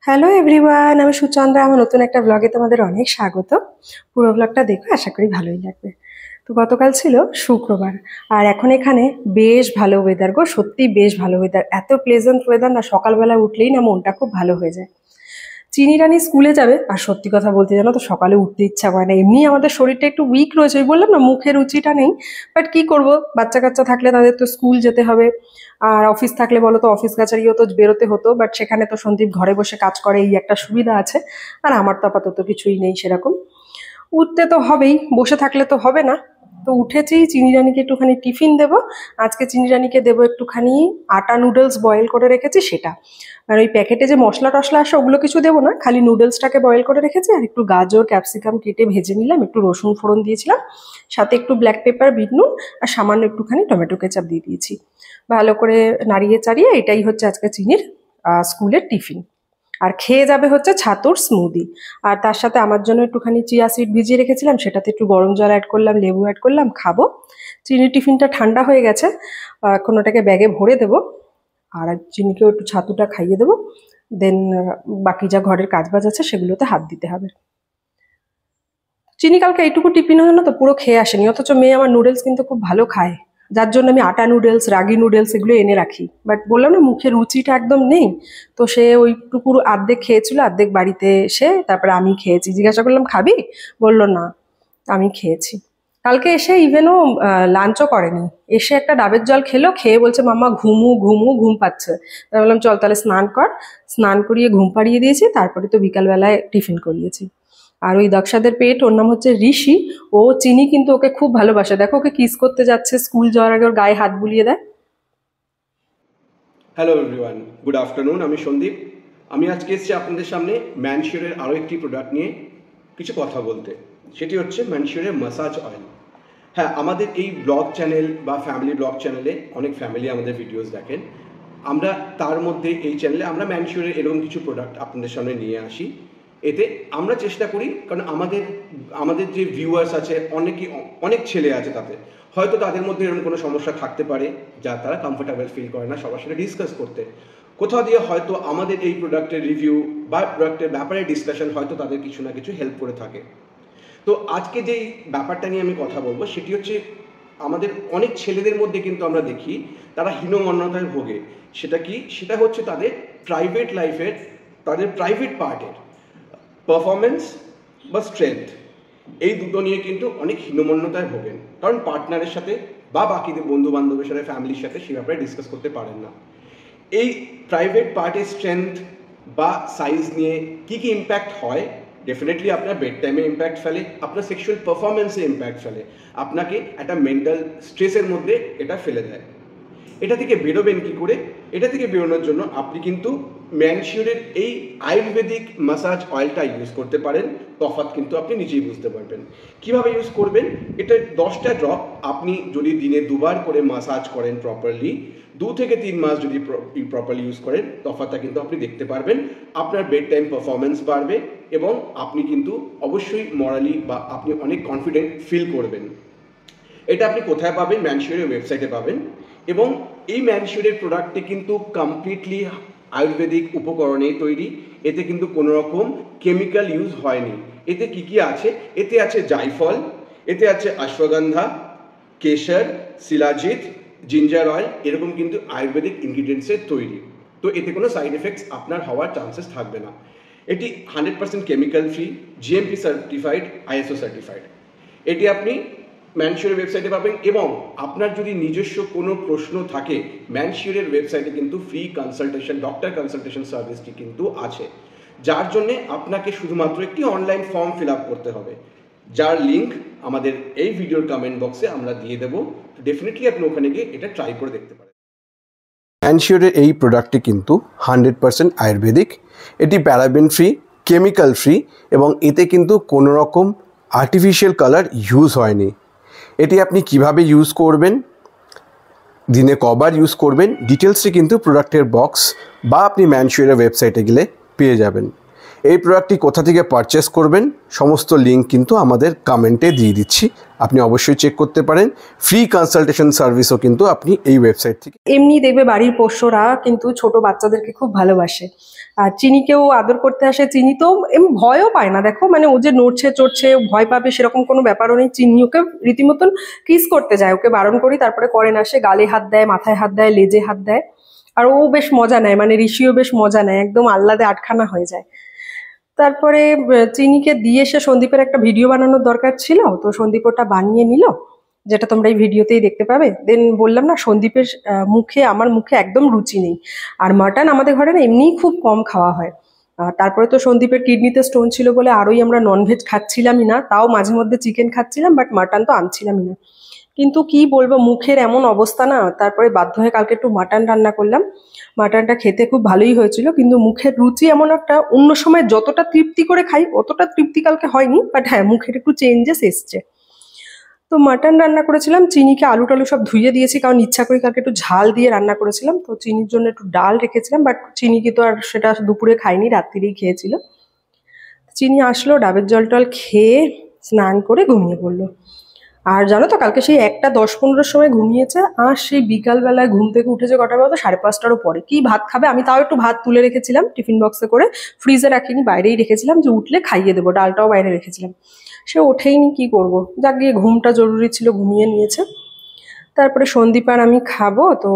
Hello everyone, আমি সুচন্দ্রা। আমার নতুন একটা ব্লগে তোমাদের অনেক স্বাগত। পুরো ব্লগটা দেখো, আশা করি ভালোই লাগবে। তো গতকাল ছিল শুক্রবার, আর এখন এখানে বেশ ভালো ওয়েদার গো, সত্যি বেশ ভালো ওয়েদার। এত প্লেজেন্ট ওয়েদার না, সকালবেলা উঠলেই না মনটা খুব ভালো হয়ে যায়। চিনি রানি স্কুলে যাবে, আর সত্যি কথা বলতে জানো তো সকালে উঠতে ইচ্ছা করে না। এমনি আমাদের শরীরটা একটু উইক রয়েছে, ওই বললাম না মুখের রুচিটা নেই। বাট কি করব, বাচ্চা কাচ্চা থাকলে তাদের তো স্কুল যেতে হবে, আর অফিস থাকলে বলো তো অফিস কাছারিও তো বেরোতে হতো। বাট সেখানে তো সন্দীপ ঘরে বসে কাজ করে, এই একটা সুবিধা আছে। আর আমার তো আপাতত কিছুই নেই সেরকম। উঠতে তো হবেই, বসে থাকলে তো হবে না। তো উঠেছি, চিনি রানীকে একটুখানি টিফিন দেবো। আজকে চিনি রানীকে দেবো একটুখানি আটা নুডলস বয়েল করে রেখেছি সেটা। আর ওই প্যাকেটে যে মশলা টশলা আসে ওগুলো কিছু দেবো না, খালি নুডলসটাকে বয়েল করে রেখেছি। আর একটু গাজর ক্যাপসিকাম কেটে ভেজে নিলাম, একটু রসুন ফোড়ন দিয়েছিলাম, সাথে একটু ব্ল্যাক পেপার, বিট নুন, আর সামান্য একটুখানি টমেটো কেচাপ দিয়ে দিয়েছি। ভালো করে নাড়িয়ে চাড়িয়ে, এটাই হচ্ছে আজকে চিনির স্কুলের টিফিন। আর খেয়ে যাবে হচ্ছে ছাতুর স্মুদি। আর তার সাথে আমার জন্য একটুখানি চিয়া সিড ভিজিয়ে রেখেছিলাম, সেটাতে একটু গরম জল অ্যাড করলাম, লেবু অ্যাড করলাম, খাবো। চিনির টিফিনটা ঠান্ডা হয়ে গেছে, এখন ওটাকে ব্যাগে ভরে দেবো। আর চিনিকেও একটু ছাতুটা খাইয়ে দেবো। দেন বাকি যা ঘরের কাজবাজ আছে সেগুলোতে হাত দিতে হবে। চিনি কালকে এইটুকু টিফিনের জন্য তো পুরো খেয়ে আসেনি, অথচ মেয়ে আমার নুডলস কিন্তু খুব ভালো খায়। যার জন্য আমি আটা নুডলস, রাগি নুডলস এগুলো এনে রাখি। বাট বললাম না মুখে রুচিটা একদম নেই। তো সে ওইটুকু অর্ধেক খেয়েছিল, অর্ধেক বাড়িতে এসে তারপরে আমি খেয়েছি। জিজ্ঞাসা করলাম খাবি, বললো না। আমি খেয়েছি। কালকে এসে ইভেনও লাঞ্চও করেনি, এসে একটা ডাবের জল খেলো, খেয়ে বলছে মাম্মা ঘুম পাচ্ছে। তাই বললাম চল তাহলে স্নান কর। স্নান করিয়ে ঘুম পাড়িয়ে দিয়েছি, তারপরে তো বিকালবেলায় টিফিন করিয়েছি। আর ওই দক্ষাদের পেট, ওর নাম হচ্ছে ঋষি। ও চিনি কিন্তু ওকে খুব ভালোবাসে, দেখো ওকে কিস করতে যাচ্ছে, স্কুল যাওয়ার আগে ওর গায়ে হাত বুলিয়ে দেয়। Hello everyone, good afternoon. আমি সন্দীপ। আমি আজকে এসেছি আপনাদের সামনে ম্যানশিওরের আরও একটি প্রোডাক্ট নিয়ে কিছু কথা বলতে। সেটি হচ্ছে ম্যানশিওরের মাসাজ অয়েল। হ্যাঁ, আমাদের এই ব্লগ চ্যানেল বা ফ্যামিলি ব্লগ চ্যানেলে অনেক ফ্যামিলি আমাদের ভিডিওস দেখেন। আমরা তার মধ্যে এই চ্যানেলে আমরা ম্যানশিওরের এরকম কিছু প্রোডাক্ট আপনাদের সামনে নিয়ে আসি। এতে আমরা চেষ্টা করি, কারণ আমাদের যে ভিউয়ার্স আছে অনেক ছেলে আছে, তাতে হয়তো তাদের মধ্যে এরকম কোনো সমস্যা থাকতে পারে যা তারা কমফোর্টেবল ফিল করে না সবার সাথে ডিসকাস করতে। কোথাও দিয়ে হয়তো আমাদের এই প্রোডাক্টের রিভিউ বা প্রোডাক্টের ব্যাপারে ডিসকাশন হয়তো তাদের কিছু না কিছু হেল্প করে থাকে। তো আজকে যেই ব্যাপারটা নিয়ে আমি কথা বলবো সেটি হচ্ছে, আমাদের অনেক ছেলেদের মধ্যে কিন্তু আমরা দেখি তারা হীনমন্যতায় ভোগে। সেটা হচ্ছে তাদের প্রাইভেট লাইফের, তাদের প্রাইভেট পার্টের পারফরমেন্স বা স্ট্রেংথ, এই দুটো নিয়ে কিন্তু অনেক হীনমন্যতায় ভোগেন। কারণ পার্টনারের সাথে বা বাকিদের বন্ধু বান্ধবের সাথে, ফ্যামিলির সাথে সে ব্যাপারে ডিসকাস করতে পারেন না। এই প্রাইভেট পার্টের স্ট্রেংথ বা সাইজ নিয়ে কি কি ইম্প্যাক্ট হয়, ডেফিনেটলি আপনার বেড টাইমে ইম্প্যাক্ট ফেলে, আপনার সেক্সুয়াল পারফরমেন্সে ইম্প্যাক্ট ফেলে, আপনাকে একটা মেন্টাল স্ট্রেসের মধ্যে এটা ফেলে দেয়। এটা থেকে বেরোবেন কি করে? এটা থেকে বেরোনোর জন্য আপনি কিন্তু ম্যানশিওরের এই আয়ুর্বেদিক মাসাজ অয়েলটা ইউজ করতে পারেন। তফাৎ কিন্তু আপনি নিজেই বুঝতে পারবেন। কিভাবে ইউজ করবেন? এটা 10টা ড্রপ আপনি যদি দিনে 2বার করে মাসাজ করেন প্রপারলি, 2 থেকে 3 মাস যদি প্রপারলি ইউজ করেন, তফাৎটা কিন্তু আপনি দেখতে পারবেন। আপনার বেড টাইম পারফরমেন্স বাড়বে এবং আপনি কিন্তু অবশ্যই মরালি বা আপনি অনেক কনফিডেন্ট ফিল করবেন। এটা আপনি কোথায় পাবেন? ম্যানশিওরের ওয়েবসাইটে পাবেন। এবং এই ম্যানশিওরের প্রোডাক্টটি কিন্তু কমপ্লিটলি আয়ুর্বেদিক উপকরণে তৈরি। এতে কিন্তু কোনো রকম কেমিক্যাল ইউজ হয়নি। এতে কি কি আছে? এতে আছে জায়ফল, এতে আছে অশ্বগন্ধা, কেশর, শিলাজিৎ, জিঞ্জার অয়েল, এরকম কিন্তু আয়ুর্বেদিক ইনগ্রিডিয়েন্টসের তৈরি। তো এতে কোনো সাইড এফেক্টস আপনার হওয়ার চান্সেস থাকবে না। এটি 100% chemical free, GMP certified, ISO certified. এটি আপনি ম্যানশিওরের ওয়েবসাইটে পাবেন। এবং আপনার যদি নিজস্ব কোনো প্রশ্ন থাকে, ম্যানশিওরের ওয়েবসাইটে কিন্তু ফ্রি কনসালটেশন, ডক্টর কনসালটেশন সার্ভিসটি কিন্তু আছে, যার জন্যে আপনাকে শুধুমাত্র একটি অনলাইন ফর্ম ফিল আপ করতে হবে, যার লিঙ্ক আমাদের এই ভিডিওর কমেন্ট বক্সে আমরা দিয়ে দেবো। ডেফিনেটলি আপনি ওখানে গিয়ে এটা ট্রাই করে দেখতে পারেন। ম্যানশিওরের এই প্রোডাক্টটি কিন্তু 100% আয়ুর্বেদিক। এটি প্যারাবেন ফ্রি, কেমিক্যাল ফ্রি এবং এতে কিন্তু কোনো রকম আর্টিফিশিয়াল কালার ইউজ হয়নি। এটি আপনি কিভাবে ইউজ করবেন, দিনে কবার ইউজ করবেন, ডিটেলসটি কিন্তু প্রোডাক্টের বক্স বা আপনি ম্যানশিওরের ওয়েবসাইটে গেলে পেয়ে যাবেন। এই প্রোডাক্টটি কোথা থেকে পারচেস করবেন সমস্ত লিঙ্ক কিন্তু আমাদের কমেন্টে দিয়ে দিচ্ছি, আপনি অবশ্যই চেক করতে পারেন। ফ্রি কনসালটেশন সার্ভিসও কিন্তু আপনি এই ওয়েবসাইট থেকে। এমনি দেখবে বাড়ির পোষ্যরা কিন্তু ছোট বাচ্চাদেরকে খুব ভালোবাসে, আর চিনিকেও আদর করতে আসে। চিনি তো ভয়ও পায় না, দেখো মানে ও যে নড়ছে চড়ছে ভয় পাবে সেরকম কোনো ব্যাপারও নেই। চিনি ওকে রীতিমতন কিস করতে যায়, ওকে বারণ করি তারপরে করে না। সে গালে হাত দেয়, মাথায় হাত দেয়, লেজে হাত দেয়, আর ও বেশ মজা নেয়, মানে ঋষিও বেশ মজা নেয়, একদম আহ্লাদে আটখানা হয়ে যায়। তারপরে চিনিকে দিয়ে সে সন্দীপের একটা ভিডিও বানানোর দরকার ছিল, তো সন্দীপ ওটা বানিয়ে নিল, যেটা তোমরা এই ভিডিওতেই দেখতে পাবে। দেন বললাম না, সন্দীপের মুখে আমার মুখে একদম রুচি নেই, আর মাটন আমাদের ঘরে না এমনিই খুব কম খাওয়া হয়। তারপরে তো সন্দীপের কিডনিতে স্টোন ছিল বলে আরোই আমরা ননভেজ খাচ্ছিলামই না, তাও মাঝে মধ্যে চিকেন খাচ্ছিলাম, বাট মাটন তো আনছিলামই না। কিন্তু কি বলবো, মুখের এমন অবস্থা না, তারপরে বাধ্য হয়ে কালকে একটু মাটন রান্না করলাম। মাটনটা খেতে খুব ভালোই হয়েছিল, কিন্তু মুখের রুচি এমন একটা, অন্য সময় যতটা তৃপ্তি করে খাই অতটা তৃপ্তি কালকে হয়নি, বাট হ্যাঁ মুখের একটু চেঞ্জেস এসছে। তো মাটন রান্না করেছিলাম, চিনিকে আলু টালু সব ধুয়ে দিয়েছি, কারণ ইচ্ছা করে কালকে একটু ঝাল দিয়ে রান্না করেছিলাম। তো চিনির জন্য একটু ডাল রেখেছিলাম, বাট চিনিকে তো আর সেটা দুপুরে খাইনি, রাত্রিরেই খেয়েছিল। চিনি আসলো, ডাবের জল টল খেয়ে স্নান করে ঘুমিয়ে পড়লো। আর জানো তো কালকে সেই 1:10-15 সময় ঘুমিয়েছে, আর সেই বিকালবেলায় ঘুম থেকে উঠেছে কটা বলতো, 5:30টারও পরে। কি ভাত খাবে, আমি তাও একটু ভাত তুলে রেখেছিলাম টিফিন বক্সে করে, ফ্রিজে রাখিনি, বাইরেই রেখেছিলাম যে উঠলে খাইয়ে দেবো, ডালটাও বাইরে রেখেছিলাম। সে ওঠেইনি, কি করব, যাক গিয়ে ঘুমটা জরুরি ছিল, ঘুমিয়ে নিয়েছে। তারপরে সন্দীপ আর আমি খাবো, তো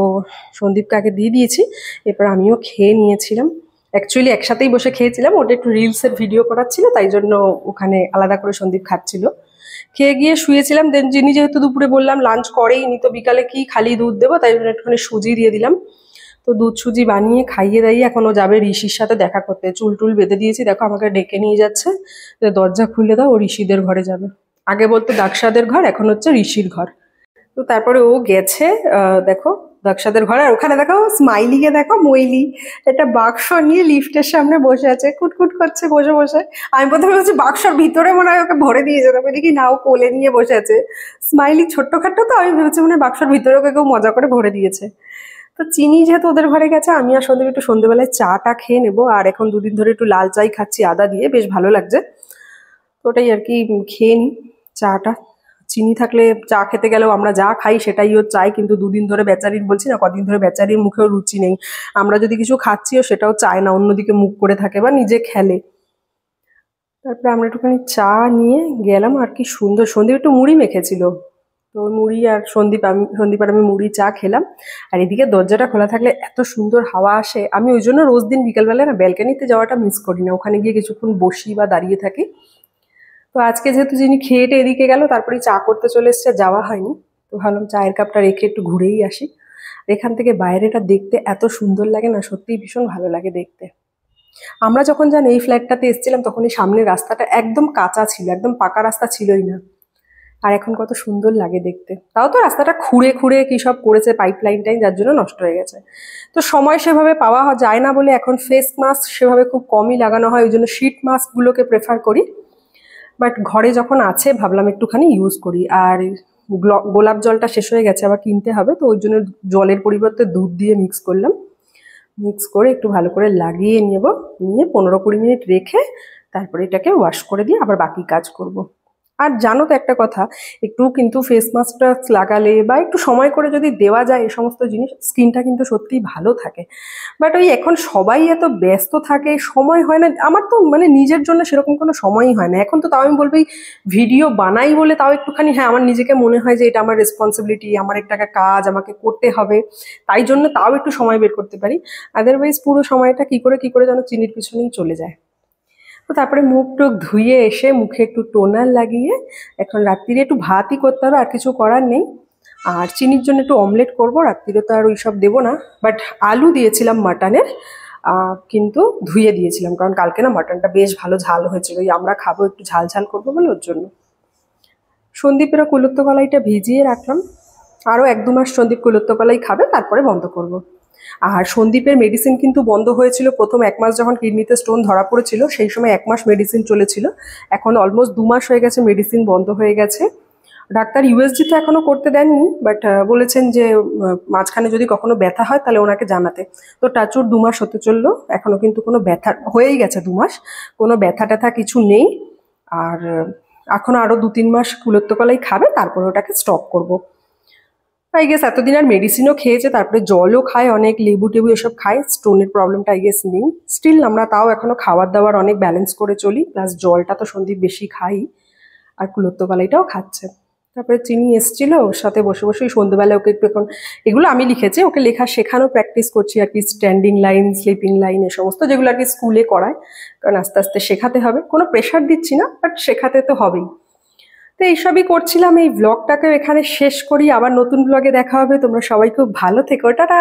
সন্দীপকে আগে দিয়ে দিয়েছি, এরপর আমিও খেয়ে নিয়েছিলাম। অ্যাকচুয়ালি একসাথেই বসে খেয়েছিলাম, ওটা একটু রিলসের ভিডিও করার ছিল, তাই জন্য ওখানে আলাদা করে সন্দীপ খাচ্ছিল। খেয়ে গিয়ে শুয়েছিলাম। দেন যিনি যেহেতু দুপুরে বললাম লাঞ্চ করেইনি, তো বিকালে কি খালি দুধ দেবো, তাই জন্য একটুখানি সুজি দিয়ে দিলাম। তো দুধ সুজি বানিয়ে খাইয়ে দাইয়ে এখন ও যাবে ঋষির সাথে দেখা করতে। চুল টুল বেঁধে দিয়েছি, দেখো আমাকে ডেকে নিয়ে যাচ্ছে, যে দরজা খুলে দাও, ও ঋষিদের ঘরে যাবে। আগে বলতো দাক্ষাদের ঘর, এখন হচ্ছে ঋষির ঘর। তো তারপরে ও গেছে, দেখো দাক্ষাদের ঘরে। আর ওখানে দেখো স্মাইলিকে দেখো, মইলি একটা বাক্স নিয়ে লিফটের সামনে বসে আছে, কুটকুট করছে বসে বসে। আমি প্রথমে বলছি বাক্সর ভিতরে মনে হয় ওকে ভরে দিয়ে যেতে, দেখি না ও কোলে নিয়ে বসে আছে। স্মাইলি ছোট্টখাট্টো, তো আমি ভেবেছি মানে বাক্সর ভিতরে ওকে কেউ মজা করে ভরে দিয়েছে। তো চিনি যেহেতু ওদের ঘরে গেছে, আমি আর সন্দীপ একটু সন্ধ্যেবেলায় চাটা খেয়ে নেবো। আর এখন দুদিন ধরে একটু লাল চাই খাচ্ছি আদা দিয়ে, বেশ ভালো লাগছে। তো ওটাই আর কি খেয়ে নিই চাটা। চিনি থাকলে চা খেতে গেলেও আমরা যা খাই সেটাই ও চাই, কিন্তু দুদিন ধরে বেচারির, বলছি না কদিন ধরে বেচারির মুখেও রুচি নেই। আমরা যদি কিছু খাচ্ছিও সেটাও চায় না, অন্যদিকে মুখ করে থাকে বা নিজে খেলে। তারপরে আমরা একটুখানি চা নিয়ে গেলাম, আর কি সুন্দর সন্দীপ একটু মুড়ি মেখেছিল, তো মুড়ি আর সন্দীপ আর আমি মুড়ি চা খেলাম। আর এদিকে দরজাটা খোলা থাকলে এত সুন্দর হাওয়া আসে, আমি ওই জন্য রোজ দিন বিকালবেলা না ব্যালকানিতে যাওয়াটা মিস করি না, ওখানে গিয়ে কিছুক্ষণ বসি বা দাঁড়িয়ে থাকি। তো আজকে যেহেতু যিনি খেয়েটে এদিকে গেল, তারপরে চা করতে চলে এসছে, যাওয়া হয়নি। তো ভাবলাম চায়ের কাপটা রেখে একটু ঘুরেই আসি। এখান থেকে বাইরেটা দেখতে এত সুন্দর লাগে না, সত্যিই ভীষণ ভালো লাগে দেখতে। আমরা যখন জানি এই ফ্ল্যাটটাতে এসেছিলাম, তখন এই সামনের রাস্তাটা একদম কাঁচা ছিল, একদম পাকা রাস্তা ছিলই না। আর এখন কত সুন্দর লাগে দেখতে। তাও তো রাস্তাটা খুঁড়ে খুঁড়ে কি সব করেছে, পাইপ লাইনটাই, যার জন্য নষ্ট হয়ে গেছে। তো সময় সেভাবে পাওয়া যায় না বলে এখন ফেস মাস্ক সেভাবে খুব কমই লাগানো হয়, ওই জন্য শীট মাস্কগুলোকে প্রেফার করি। বাট ঘরে যখন আছে ভাবলাম একটুখানি ইউজ করি। আর গোলাপ জলটা শেষ হয়ে গেছে, আবার কিনতে হবে, তো ওই জন্য জলের পরিবর্তে দুধ দিয়ে মিক্স করলাম। মিক্স করে একটু ভালো করে লাগিয়ে নেব, নিয়ে 15-20 মিনিট রেখে তারপরে এটাকে ওয়াশ করে দিয়ে আবার বাকি কাজ করব। আর জানো তো একটা কথা, একটু কিন্তু ফেস মাস্কটা লাগালে বা একটু সময় করে যদি দেওয়া যায় এই সমস্ত জিনিস, স্কিনটা কিন্তু সত্যিই ভালো থাকে। বাট ওই এখন সবাই এত ব্যস্ত থাকে, সময় হয় না। আমার তো মানে নিজের জন্য সেরকম কোনো সময়ই হয় না এখন। তো তাও আমি বলবো, ভিডিও বানাই বলে তাও একটুখানি, হ্যাঁ আমার নিজেকে মনে হয় যে এটা আমার রেসপন্সিবিলিটি, আমার একটা কাজ আমাকে করতে হবে, তাই জন্য তাও একটু সময় বের করতে পারি। আদারওয়াইজ পুরো সময়টা কি করে যেন চিনির পিছনেই চলে যায়। তো তারপরে মুখ টুক ধুয়ে এসে মুখে একটু টোনার লাগিয়ে এখন রাত্রিরে একটু ভাতই করতে হবে, আর কিছু করার নেই। আর চিনির জন্য একটু অমলেট করবো, রাত্রিরে তো আর ওই সব দেবো না। বাট আলু দিয়েছিলাম মাটনের, কিন্তু ধুয়ে দিয়েছিলাম, কারণ কালকে না মাটনটা বেশ ভালো ঝাল হয়েছিল, ওই আমরা খাবো একটু ঝাল ঝাল করবো বলে ওর জন্য। সন্দীপেরও কুলুত্ত কলাইটা ভিজিয়ে রাখলাম, আরও 1-2 মাস সন্দীপ কুলুত্ত কলাই খাবে, তারপরে বন্ধ করব। আর সন্দীপের মেডিসিন কিন্তু বন্ধ হয়েছিল প্রথম 1 মাস, যখন কিডনিতে স্টোন ধরা পড়েছিল সেই সময় 1 মাস মেডিসিন চলেছিল। এখন অলমোস্ট 2 মাস হয়ে গেছে মেডিসিন বন্ধ হয়ে গেছে। ডাক্তার ইউএসজি তো এখনো করতে দেননি, বাট বলেছেন যে মাঝখানে যদি কখনো ব্যথা হয় তাহলে ওনাকে জানাতে। তো টাচুর 2 মাস হতে চললো, এখনো কিন্তু কোনো ব্যথা, হয়েই গেছে 2 মাস, কোনো ব্যথা ট্যাথা কিছু নেই। আর এখনো আরো 2-3 মাস কুলোত্তকলাই খাবে, তারপরে ওটাকে স্টপ করবো। আই গেস এতদিন আর মেডিসিনও খেয়েছে, তারপরে জলও খায় অনেক, লেবু টেবু এসব খায়, স্টোনের প্রবলেমটা আই গেস নেই। স্টিল আমরা তাও এখনো খাবার দাবার অনেক ব্যালেন্স করে চলি, প্লাস জলটা তো সন্দীপ বেশি খাই, আর কুলোত্তকালাইটাও খাচ্ছে। তারপরে চিনি এসছিল, ওর সাথে বসে বসে সন্ধ্যেবেলা ওকে একটু, এখন এগুলো আমি লিখেছি, ওকে লেখা শেখানো প্র্যাকটিস করছি আর কি, স্ট্যান্ডিং লাইন, স্লিপিং লাইন, এ সমস্ত যেগুলো আর কি স্কুলে করায়, কারণ আস্তে আস্তে শেখাতে হবে, কোনো প্রেশার দিচ্ছি না, বাট শেখাতে তো হবেই। তো এইসবই করছিলাম। এই ব্লগটাকে এখানে শেষ করি, আবার নতুন ব্লগে দেখা হবে। তোমরা সবাই খুব ভালো থেকো, টাটা।